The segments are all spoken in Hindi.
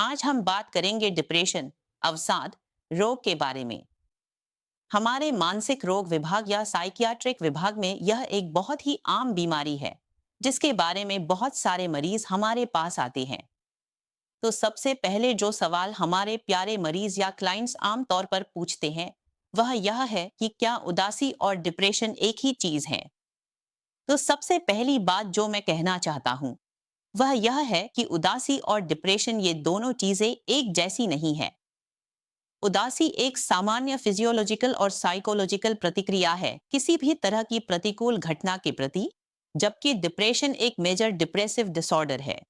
आज हम बात करेंगे डिप्रेशन, अवसाद, रोग के बारे में। हमारे मानसिक रोग विभाग या साइकियाट्रिक विभाग में यह एक बहुत ही आम बीमारी है, जिसके बारे में बहुत सारे मरीज हमारे पास आते हैं। तो सबसे पहले जो सवाल हमारे प्यारे मरीज या क्लाइंट्स आम तौर पर पूछते हैं, वह यह है कि क्या उदासी और डिप्रेशन एक ही चीज है। तो सबसे पहली बात जो मैं कहना चाहता हूँ, वह यह है कि उदासी और डिप्रेशन ये दोनों चीजें एक जैसी नहीं है। उदासी एक सामान्य फिजियोलॉजिकल और साइकोलॉजिकल प्रतिक्रिया है किसी भी तरह की प्रतिकूल घटना के प्रति, जबकि डिप्रेशन एक मेजर डिप्रेसिव डिसऑर्डर है।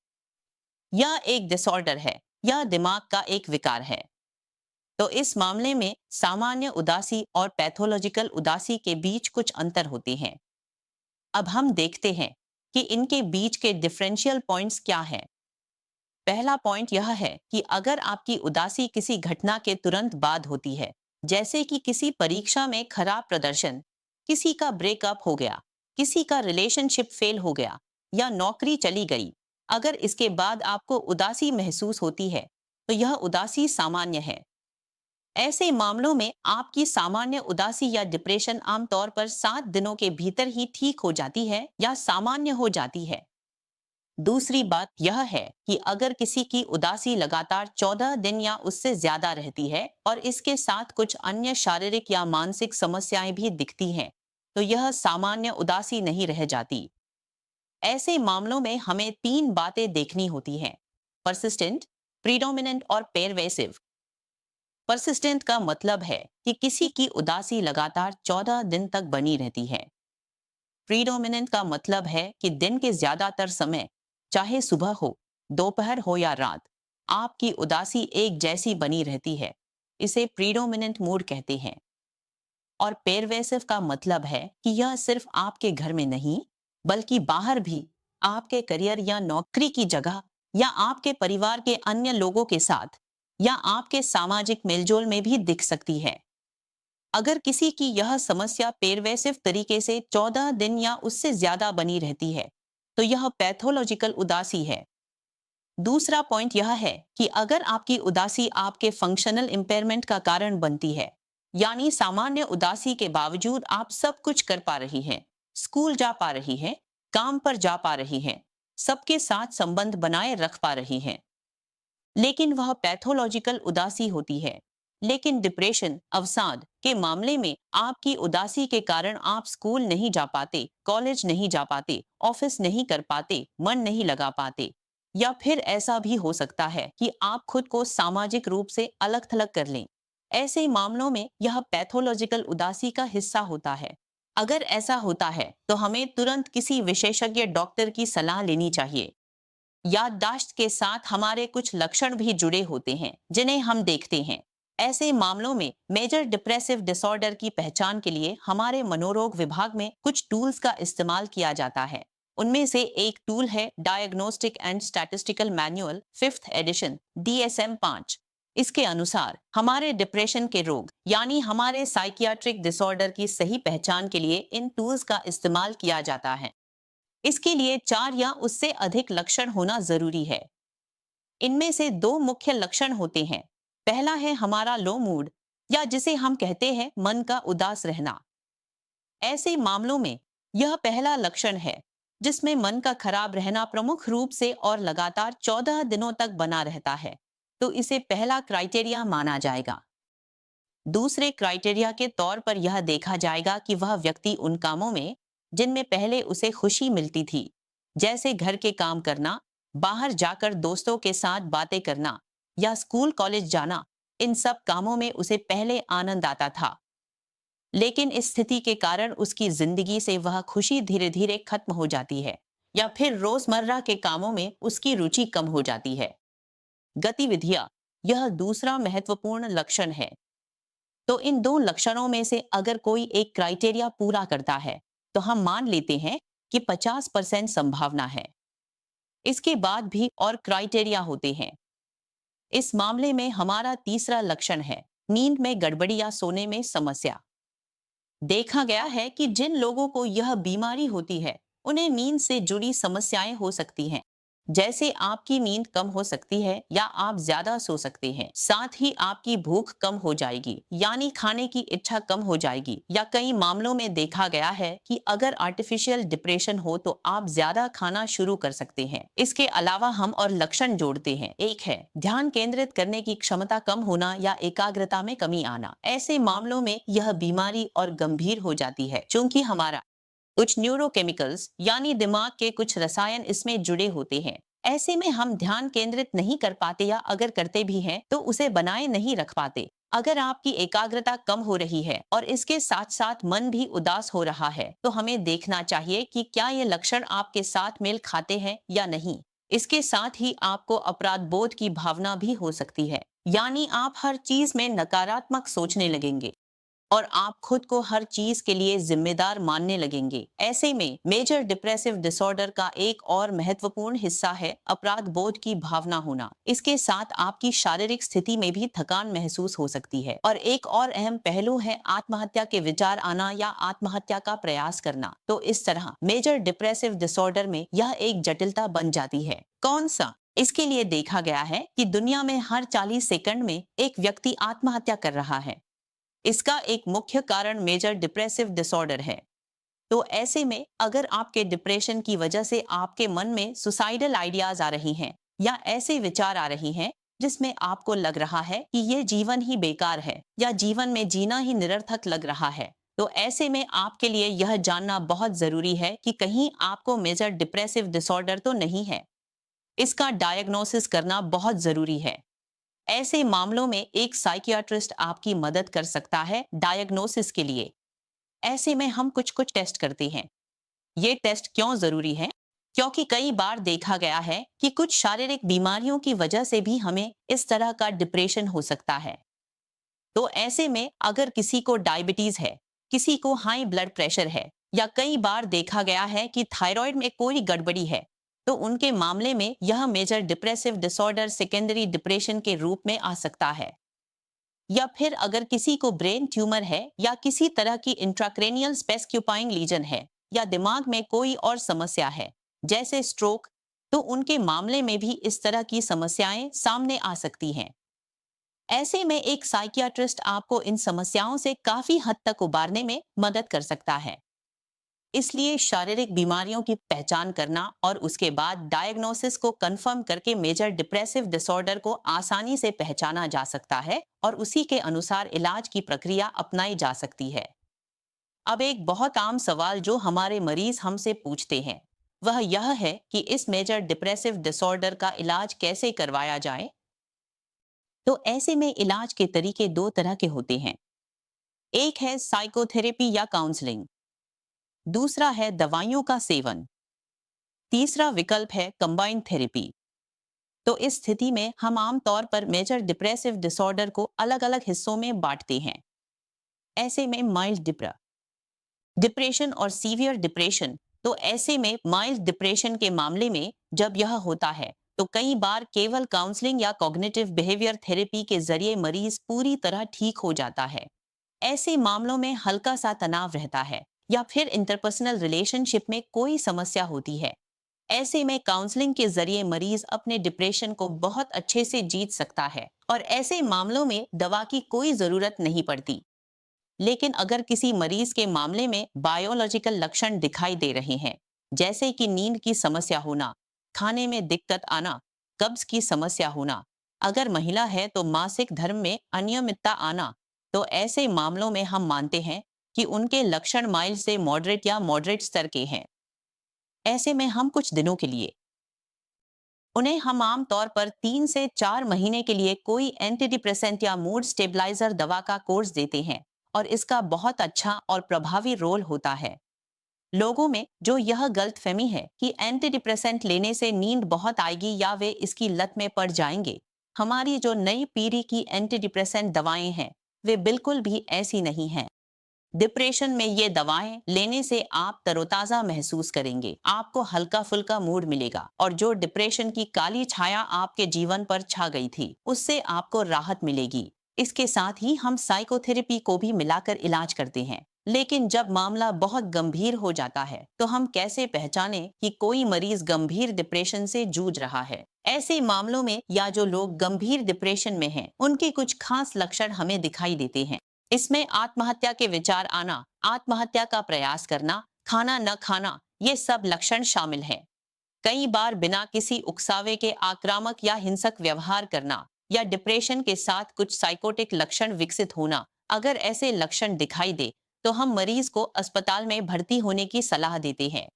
यह एक डिसऑर्डर है, यह दिमाग का एक विकार है। तो इस मामले में सामान्य उदासी और पैथोलॉजिकल उदासी के बीच कुछ अंतर होते हैं। अब हम देखते हैं कि इनके बीच के डिफरेंशियल पॉइंट्स क्या हैं। पहला पॉइंट यह है कि अगर आपकी उदासी किसी घटना के तुरंत बाद होती है, जैसे कि किसी परीक्षा में खराब प्रदर्शन, किसी का ब्रेकअप हो गया, किसी का रिलेशनशिप फेल हो गया या नौकरी चली गई, अगर इसके बाद आपको उदासी महसूस होती है, तो यह उदासी सामान्य है। ऐसे मामलों में आपकी सामान्य उदासी या डिप्रेशन आमतौर पर 7 दिनों के भीतर ही ठीक हो जाती है या सामान्य हो जाती है। दूसरी बात यह है कि अगर किसी की उदासी लगातार 14 दिन या उससे ज्यादा रहती है और इसके साथ कुछ अन्य शारीरिक या मानसिक समस्याएं भी दिखती हैं, तो यह सामान्य उदासी नहीं रह जाती। ऐसे मामलों में हमें 3 बातें देखनी होती हैं: परसिस्टेंट, प्रीडोमिनेंट और पेरवेसिव। परसिस्टेंट का मतलब है कि किसी की उदासी लगातार 14 दिन तक बनी रहती है। प्रीडोमिनेंट का मतलब है कि दिन के ज्यादातर समय, चाहे सुबह हो, दोपहर हो या रात, आपकी उदासी एक जैसी बनी रहती है। इसे प्रीडोमिनेंट मूड कहते हैं। और पेरवेसिव का मतलब है कि यह सिर्फ आपके घर में नहीं, बल्कि बाहर भी, आपके करियर या नौकरी की जगह या आपके परिवार के अन्य लोगों के साथ या आपके सामाजिक मेलजोल में भी दिख सकती है। अगर किसी की यह समस्या पेरवेसिव तरीके से 14 दिन या उससे ज्यादा बनी रहती है, तो यह पैथोलॉजिकल उदासी है। दूसरा पॉइंट यह है कि अगर आपकी उदासी आपके फंक्शनल इम्पेयरमेंट का कारण बनती है, यानी सामान्य उदासी के बावजूद आप सब कुछ कर पा रही हैं, स्कूल जा पा रही हैं, काम पर जा पा रही हैं, सबके साथ संबंध बनाए रख पा रही हैं, लेकिन वह पैथोलॉजिकल उदासी होती है। लेकिन डिप्रेशन, अवसाद के मामले में आपकी उदासी के कारण आप स्कूल नहीं जा पाते, कॉलेज नहीं जा पाते, ऑफिस नहीं कर पाते, मन नहीं लगा पाते, या फिर ऐसा भी हो सकता है कि आप खुद को सामाजिक रूप से अलग थलग कर लें। ऐसे मामलों में यह पैथोलॉजिकल उदासी का हिस्सा होता है। अगर ऐसा होता है तो हमें तुरंत किसी विशेषज्ञ डॉक्टर की सलाह लेनी चाहिए। याददाश्त के साथ हमारे कुछ लक्षण भी जुड़े होते हैं जिन्हें हम देखते हैं। ऐसे मामलों में मेजर डिप्रेसिव डिसऑर्डर की पहचान के लिए हमारे मनोरोग विभाग में कुछ टूल्स का इस्तेमाल किया जाता है। उनमें से एक टूल है diagnostic and statistical manual 5th edition DSM-5। इसके अनुसार हमारे डिप्रेशन के रोग यानी हमारे साइकियाट्रिक डिसऑर्डर की सही पहचान के लिए इन टूल्स का इस्तेमाल किया जाता है। इसके लिए 4 या उससे अधिक लक्षण होना जरूरी है। इनमें से 2 मुख्य लक्षण होते हैं। पहला है हमारा लो मूड, या जिसे हम कहते हैं मन का उदास रहना। ऐसे मामलों में यह पहला लक्षण है जिसमें मन का खराब रहना प्रमुख रूप से और लगातार 14 दिनों तक बना रहता है, तो इसे पहला क्राइटेरिया माना जाएगा। दूसरे क्राइटेरिया के तौर पर यह देखा जाएगा कि वह व्यक्ति उन कामों में जिनमें पहले उसे खुशी मिलती थी, जैसे घर के काम करना, बाहर जाकर दोस्तों के साथ बातें करना या स्कूल कॉलेज जाना, इन सब कामों में उसे पहले आनंद आता था, लेकिन इस स्थिति के कारण उसकी जिंदगी से वह खुशी धीरे धीरे खत्म हो जाती है, या फिर रोजमर्रा के कामों में उसकी रुचि कम हो जाती है। गतिविधियां, यह दूसरा महत्वपूर्ण लक्षण है। तो इन 2 लक्षणों में से अगर कोई एक क्राइटेरिया पूरा करता है, तो हम मान लेते हैं कि 50% संभावना है। इसके बाद भी और क्राइटेरिया होते हैं। इस मामले में हमारा तीसरा लक्षण है नींद में गड़बड़ी या सोने में समस्या। देखा गया है कि जिन लोगों को यह बीमारी होती है, उन्हें नींद से जुड़ी समस्याएं हो सकती हैं, जैसे आपकी नींद कम हो सकती है या आप ज्यादा सो सकते हैं। साथ ही आपकी भूख कम हो जाएगी, यानी खाने की इच्छा कम हो जाएगी। या कई मामलों में देखा गया है कि अगर आर्टिफिशियल डिप्रेशन हो तो आप ज्यादा खाना शुरू कर सकते हैं। इसके अलावा हम और लक्षण जोड़ते हैं। एक है ध्यान केंद्रित करने की क्षमता कम होना या एकाग्रता में कमी आना। ऐसे मामलों में यह बीमारी और गंभीर हो जाती है, क्योंकि हमारा कुछ न्यूरोकेमिकल्स यानी दिमाग के कुछ रसायन इसमें जुड़े होते हैं। ऐसे में हम ध्यान केंद्रित नहीं कर पाते, या अगर करते भी हैं तो उसे बनाए नहीं रख पाते। अगर आपकी एकाग्रता कम हो रही है और इसके साथ साथ मन भी उदास हो रहा है, तो हमें देखना चाहिए कि क्या ये लक्षण आपके साथ मेल खाते हैं या नहीं। इसके साथ ही आपको अपराध बोध की भावना भी हो सकती है, यानी आप हर चीज में नकारात्मक सोचने लगेंगे और आप खुद को हर चीज के लिए जिम्मेदार मानने लगेंगे। ऐसे में मेजर डिप्रेसिव डिसऑर्डर का एक और महत्वपूर्ण हिस्सा है अपराध बोध की भावना होना। इसके साथ आपकी शारीरिक स्थिति में भी थकान महसूस हो सकती है। और एक और अहम पहलू है आत्महत्या के विचार आना या आत्महत्या का प्रयास करना। तो इस तरह मेजर डिप्रेसिव डिसऑर्डर में यह एक जटिलता बन जाती है। कौन सा? इसके लिए देखा गया है कि दुनिया में हर 40 सेकंड में एक व्यक्ति आत्महत्या कर रहा है। इसका एक मुख्य कारण मेजर डिप्रेसिव डिसऑर्डर है। तो ऐसे में अगर आपके डिप्रेशन की वजह से आपके मन में सुसाइडल आइडियाज आ रही हैं या ऐसे विचार आ रही हैं जिसमें आपको लग रहा है कि ये जीवन ही बेकार है या जीवन में जीना ही निरर्थक लग रहा है, तो ऐसे में आपके लिए यह जानना बहुत जरूरी है कि कहीं आपको मेजर डिप्रेसिव डिसऑर्डर तो नहीं है। इसका डायग्नोसिस करना बहुत जरूरी है। ऐसे मामलों में एक साइकियाट्रिस्ट आपकी मदद कर सकता है डायग्नोसिस के लिए। ऐसे में हम कुछ कुछ टेस्ट करते हैं। ये टेस्ट क्यों जरूरी है? क्योंकि कई बार देखा गया है कि कुछ शारीरिक बीमारियों की वजह से भी हमें इस तरह का डिप्रेशन हो सकता है। तो ऐसे में अगर किसी को डायबिटीज है, किसी को हाई ब्लड प्रेशर है, या कई बार देखा गया है कि थायराइड में कोई गड़बड़ी है, तो उनके मामले में यह major depressive disorder secondary depression के रूप में आ सकता है। या फिर अगर किसी को ब्रेन ट्यूमर है या किसी तरह की इंट्राक्रेनियल स्पेस लीजन है या दिमाग में कोई और समस्या है जैसे स्ट्रोक, तो उनके मामले में भी इस तरह की समस्याएं सामने आ सकती हैं। ऐसे में एक साइकियाट्रिस्ट आपको इन समस्याओं से काफी हद तक उबारने में मदद कर सकता है। इसलिए शारीरिक बीमारियों की पहचान करना और उसके बाद डायग्नोसिस को कंफर्म करके मेजर डिप्रेसिव डिसऑर्डर को आसानी से पहचाना जा सकता है और उसी के अनुसार इलाज की प्रक्रिया अपनाई जा सकती है। अब एक बहुत आम सवाल जो हमारे मरीज हमसे पूछते हैं वह यह है कि इस मेजर डिप्रेसिव डिसऑर्डर का इलाज कैसे करवाया जाए। तो ऐसे में इलाज के तरीके दो तरह के होते हैं। एक है साइकोथेरेपी या काउंसलिंग, दूसरा है दवाइयों का सेवन, तीसरा विकल्प है कंबाइंड थेरेपी। तो इस स्थिति में हम आमतौर पर मेजर डिप्रेसिव डिसऑर्डर को अलग अलग हिस्सों में बांटते हैं। ऐसे में माइल्ड डिप्रेशन और सीवियर डिप्रेशन। तो ऐसे में माइल्ड डिप्रेशन के मामले में जब यह होता है तो कई बार केवल काउंसलिंग या कॉग्निटिव बिहेवियर थेरेपी के जरिए मरीज पूरी तरह ठीक हो जाता है। ऐसे मामलों में हल्का सा तनाव रहता है या फिर इंटरपर्सनल रिलेशनशिप में कोई समस्या होती है। ऐसे में काउंसलिंग के जरिए मरीज अपने डिप्रेशन को बहुत अच्छे से जीत सकता है और ऐसे मामलों में दवा की कोई जरूरत नहीं पड़ती। लेकिन अगर किसी मरीज के मामले में बायोलॉजिकल लक्षण दिखाई दे रहे हैं, जैसे कि नींद की समस्या होना, खाने में दिक्कत आना, कब्ज की समस्या होना, अगर महिला है तो मासिक धर्म में अनियमितता आना, तो ऐसे मामलों में हम मानते हैं कि उनके लक्षण माइल्ड से मॉडरेट या मॉडरेट स्तर के हैं। ऐसे में हम कुछ दिनों के लिए उन्हें हम आम तौर पर 3 से 4 महीने के लिए कोई एंटी डिप्रेसेंट या मूड स्टेबलाइजर दवा का कोर्स देते हैं और इसका बहुत अच्छा और प्रभावी रोल होता है। लोगों में जो यह गलतफहमी है कि एंटी डिप्रेसेंट लेने से नींद बहुत आएगी या वे इसकी लत में पड़ जाएंगे, हमारी जो नई पीढ़ी की एंटी डिप्रेसेंट दवाएं हैं वे बिल्कुल भी ऐसी नहीं हैं। डिप्रेशन में ये दवाएं लेने से आप तरोताजा महसूस करेंगे, आपको हल्का फुल्का मूड मिलेगा और जो डिप्रेशन की काली छाया आपके जीवन पर छा गई थी उससे आपको राहत मिलेगी। इसके साथ ही हम साइकोथेरेपी को भी मिलाकर इलाज करते हैं, लेकिन जब मामला बहुत गंभीर हो जाता है तो हम कैसे पहचानें कि कोई मरीज गंभीर डिप्रेशन से जूझ रहा है? ऐसे मामलों में या जो लोग गंभीर डिप्रेशन में हैं, उनके कुछ खास लक्षण हमें दिखाई देते हैं। इसमें आत्महत्या के विचार आना, आत्महत्या का प्रयास करना, खाना न खाना, ये सब लक्षण शामिल हैं। कई बार बिना किसी उकसावे के आक्रामक या हिंसक व्यवहार करना या डिप्रेशन के साथ कुछ साइकोटिक लक्षण विकसित होना, अगर ऐसे लक्षण दिखाई दे तो हम मरीज को अस्पताल में भर्ती होने की सलाह देते हैं।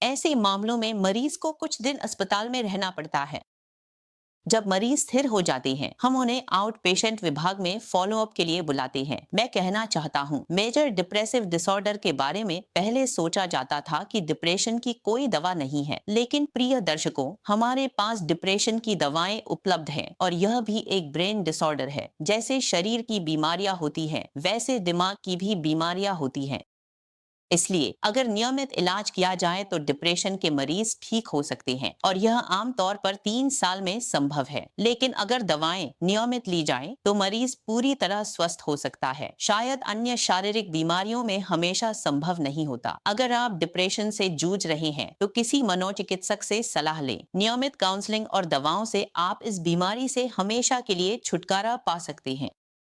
ऐसे मामलों में मरीज को कुछ दिन अस्पताल में रहना पड़ता है। जब मरीज स्थिर हो जाते हैं, हम उन्हें आउट पेशेंट विभाग में फॉलो अप के लिए बुलाते हैं। मैं कहना चाहता हूँ, मेजर डिप्रेसिव डिसऑर्डर के बारे में पहले सोचा जाता था कि डिप्रेशन की कोई दवा नहीं है, लेकिन प्रिय दर्शकों, हमारे पास डिप्रेशन की दवाएं उपलब्ध हैं और यह भी एक ब्रेन डिसऑर्डर है। जैसे शरीर की बीमारियां होती हैं, वैसे दिमाग की भी बीमारियां होती हैं। इसलिए अगर नियमित इलाज किया जाए तो डिप्रेशन के मरीज ठीक हो सकते हैं और यह आमतौर पर 3 साल में संभव है। लेकिन अगर दवाएं नियमित ली जाएं तो मरीज पूरी तरह स्वस्थ हो सकता है। शायद अन्य शारीरिक बीमारियों में हमेशा संभव नहीं होता। अगर आप डिप्रेशन से जूझ रहे हैं तो किसी मनोचिकित्सक से सलाह लें। नियमित काउंसलिंग और दवाओं से आप इस बीमारी से हमेशा के लिए छुटकारा पा सकते हैं।